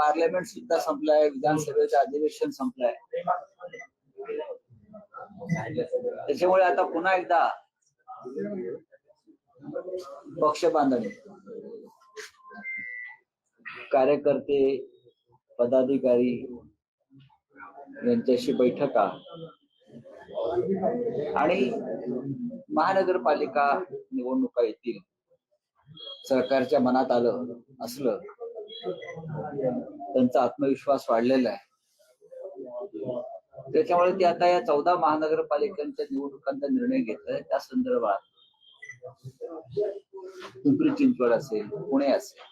Parliament सुद्धा संपलाय, विधानसभेचं अधिवेशन संपलंय. त्याच्यामुळे आता पुन्हा एकदा पक्ष बांधणी, कार्यकर्ते, पदाधिकारी यांच्याशी बैठका आणि महानगरपालिका निवडणुका येतील. सरकारच्या मनात आलं असलं, त्यांचा आत्मविश्वास वाढलेला आहे. त्याच्यामुळे ते आता या 14 महानगरपालिकांच्या निवडणुकांचा निर्णय घेतलाय. त्या संदर्भात पिंपरी चिंचवड असेल, पुणे असेल,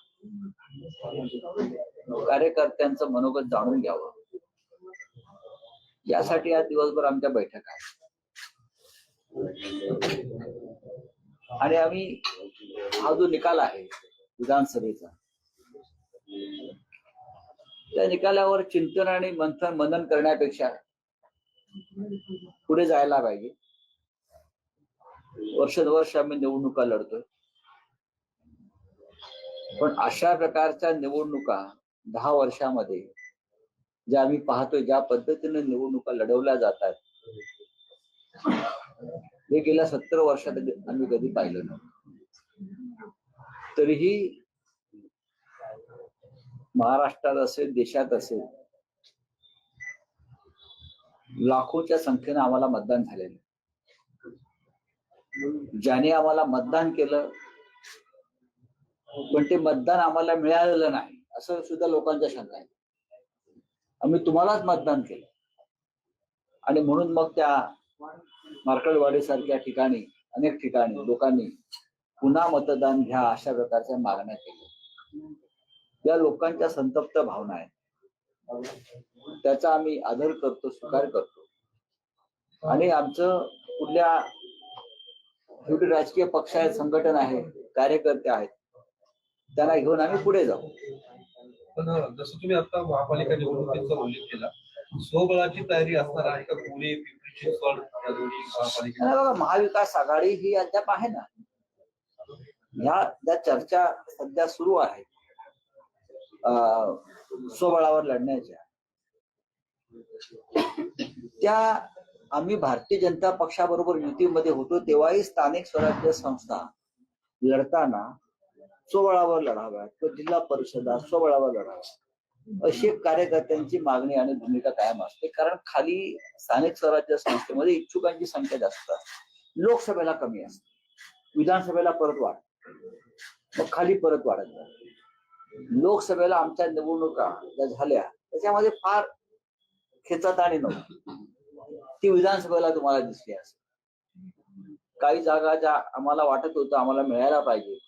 कार्यकर्त्यांचं मनोगत जाणून घ्यावं, यासाठी आज दिवसभर आमच्या बैठका आहेत. आणि आम्ही हा जो निकाल आहे विधानसभेचा, त्या निकालावर चिंतन आणि मनन करण्यापेक्षा पुढे जायला पाहिजे. वर्षानुवर्ष आम्ही निवडणुका लढतोय, पण अशा प्रकारच्या निवडणुका 10 वर्षामध्ये ज्या आम्ही पाहतोय, ज्या पद्धतीने निवडणुका लढवल्या जातात, हे गेल्या 70 वर्षात आम्ही कधी पाहिलं नव्हतं. तरीही महाराष्ट्रात असेल, देशात असेल, लाखोच्या संख्येनं आम्हाला मतदान झालेलं. ज्याने आम्हाला मतदान केलं, पण ते मतदान आम्हाला मिळालेलं नाही, असं सुद्धा लोकांच्या शंका आहे. आम्ही तुम्हालाच मतदान केलं आणि म्हणून मग त्या मार्कळवाडी सारख्या ठिकाणी, अनेक ठिकाणी लोकांनी पुन्हा मतदान घ्या अशा प्रकारच्या मागण्या केल्या. या लोकांच्या संतप्त भावना आहेत, त्याचा आम्ही आदर करतो, स्वीकार करतो. आणि आमचं कुठल्या शेवटी राजकीय पक्ष आहेत, संघटन आहे, कार्यकर्ते आहेत, त्यांना घेऊन आम्ही पुढे जाऊ. पण जसं तुम्ही आता महापालिका निवडणुकीचा उल्लेख केला, स्वबळाची तयारी असणार आहे का पुणे, पिंपरी चिंचवड या दोन्ही महापालिका? महाविकास आघाडी ही अद्याप आहे ना, ह्या ज्या चर्चा सध्या सुरू आहेत स्वबळावर लढण्याच्या, त्या आम्ही भारतीय जनता पक्षाबरोबर युतीमध्ये होतो तेव्हाही स्थानिक स्वराज्य संस्था लढताना स्वबळावर लढाव्यात, तर जिल्हा परिषदा स्वबळावर लढाव्यात, अशी कार्यकर्त्यांची मागणी आणि भूमिका कायम असते. कारण खाली स्थानिक स्वराज्य संस्थेमध्ये इच्छुकांची संख्या जास्त असते, लोकसभेला कमी असते, विधानसभेला परत वाढते, मग खाली परत वाढत जाते. लोकसभेला आमच्या निवडणुका ज्या झाल्या त्याच्यामध्ये फार खेचाताणी नव्हती, ती विधानसभेला तुम्हाला दिसली असेल. काही जागा ज्या आम्हाला वाटत होतं आम्हाला मिळायला पाहिजे,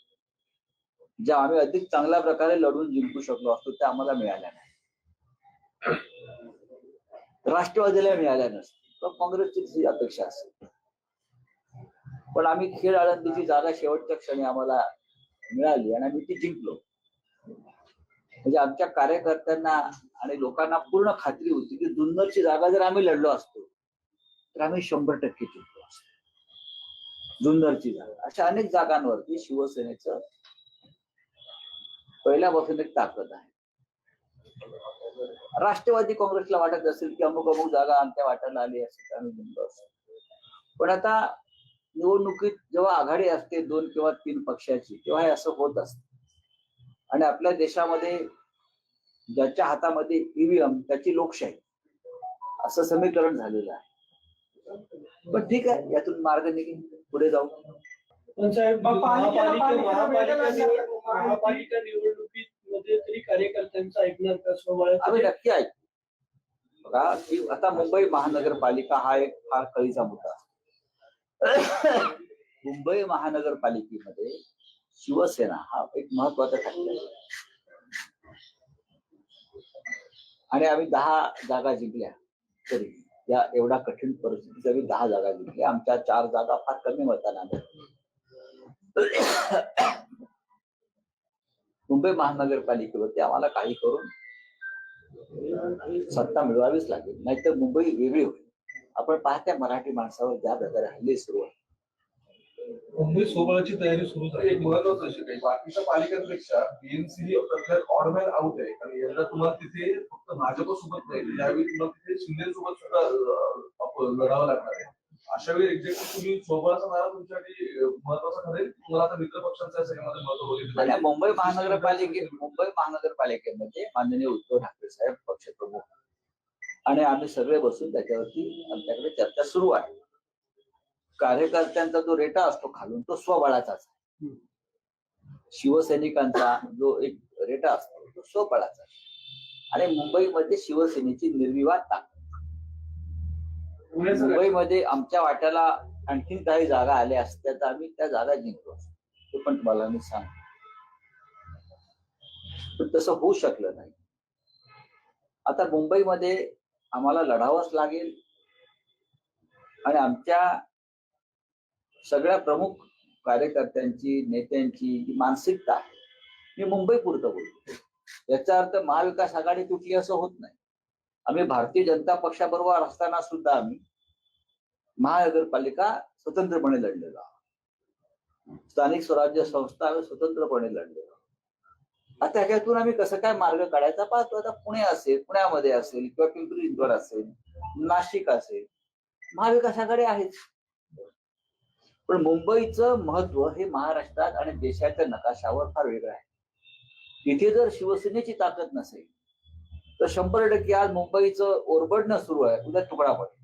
ज्या आम्ही अधिक चांगल्या प्रकारे लढून जिंकू शकलो असतो, त्या आम्हाला मिळाल्या नाही. राष्ट्रवादीला मिळाल्या नसतील, काँग्रेसची अपेक्षा असेल, पण आम्ही खेड आळंदीची जागा शेवटच्या क्षणी आम्हाला मिळाली आणि आम्ही ती जिंकलो. म्हणजे आमच्या कार्यकर्त्यांना आणि लोकांना पूर्ण खात्री होती की जुन्नरची जागा जर आम्ही लढलो असतो तर आम्ही 100% जिंकलो असतो. जुन्नरची जागा, अशा अनेक जागांवरती शिवसेनेचं पहिल्यापासून एक ताकद आहे. राष्ट्रवादी काँग्रेसला वाटत असेल की अमुक अमुक जागा आमच्या वाट्याला आली असेल आम्ही जिंकलो असतो, पण आता निवडणुकीत जेव्हा आघाडी असते 2 किंवा 3 पक्षाची, तेव्हा हे असं होत असतं. आणि आपल्या देशामध्ये ज्याच्या हातामध्ये ईव्हीएम त्याची लोकशाही, असं समीकरण झालेलं आहे. पण ठीक आहे, यातून मार्ग निघेल, पुढे जाऊ. पण साहेब, महापालिका निवडणुकीमध्ये तरी कार्यकर्त्यांचं ऐकणार का स्वबळ? आम्ही नक्की ऐकू. बघा की आता मुंबई महानगरपालिका हा एक फार कळीचा मुद्दा. मुंबई महानगरपालिकेमध्ये शिवसेना हा एक महत्वाचा ठरला आणि आम्ही 10 जागा जिंकल्या. तरी या एवढा कठीण परिस्थितीत आम्ही 10 जागा जिंकल्या. आमच्या 4 जागा फार कमी मतांनी. मुंबई महानगरपालिकेवरती आम्हाला काही करून सत्ता मिळवावीच लागेल, नाहीतर मुंबई वेगळी होईल. आपण पाहत्या मराठी माणसावर ज्या प्रकारे हल्ले सुरू आहे, मुंबई सोबळाची तयारी सुरू झाली. एक महत्वाचं अशी काही बाकीच्या पालिकांपेक्षा बीएमसी ही ऑडमॅन आउट आहे आणि यंदा तुम्हाला तिथे फक्त भाजपसोबत नाही, यावेळी तुम्हाला तिथे शिंदेसोबत सुद्धा लढावं लागणार आहे. अशा वेळी एक्झॅक्टली तुम्ही सोबळाचा नारा तुमच्यासाठी महत्वाचा ठरेल. तुम्हाला आता मित्र पक्षांच्या सगळ्यामध्ये महत्व बघितलं आणि मुंबई महानगरपालिकेमध्ये माननीय उद्धव ठाकरे साहेब पक्षप्रमुख आणि आम्ही सगळे बसून त्याच्यावरती आमच्याकडे चर्चा सुरू आहे. कार्यकर्त्यांचा जो रेटा असतो खालून तो स्वबळाचाच आहे. शिवसैनिकांचा जो एक रेटा असतो तो स्वबळाचा आहे. आणि मुंबईमध्ये शिवसेनेची निर्विवाद ताकद. मुंबईमध्ये आमच्या वाट्याला आणखीन काही जागा आल्या असत्या तर आम्ही त्या जागा जिंकलो असतो. ते पण तुम्हाला मी सांगतो. पण तसं होऊ शकलं नाही. आता मुंबईमध्ये आम्हाला लढावंच लागेल आणि आमच्या सगळ्या प्रमुख कार्यकर्त्यांची नेत्यांची जी मानसिकता आहे मी मुंबई पुरतं बोलतो. याचा अर्थ महाविकास आघाडी तुटली असं होत नाही. आम्ही भारतीय जनता पक्षाबरोबर असताना सुद्धा आम्ही महानगरपालिका स्वतंत्रपणे लढलेलो आहोत. स्थानिक स्वराज्य संस्था आम्ही स्वतंत्रपणे लढलेलो आहोत. आता ह्याच्यातून आम्ही कसं काय मार्ग काढायचा पाहतो. आता पुणे असेल, पुण्यामध्ये असेल किंवा पिंपरी चिंचवड असेल, नाशिक असेल, महाविकास आघाडी आहेच. पण मुंबईचं महत्व हे महाराष्ट्रात आणि देशाच्या नकाशावर फार वेगळं आहे. तिथे जर शिवसेनेची ताकद नसेल तर 100% आज मुंबईचं ओरबडणं सुरू आहे, उद्या तुकडा पडेल.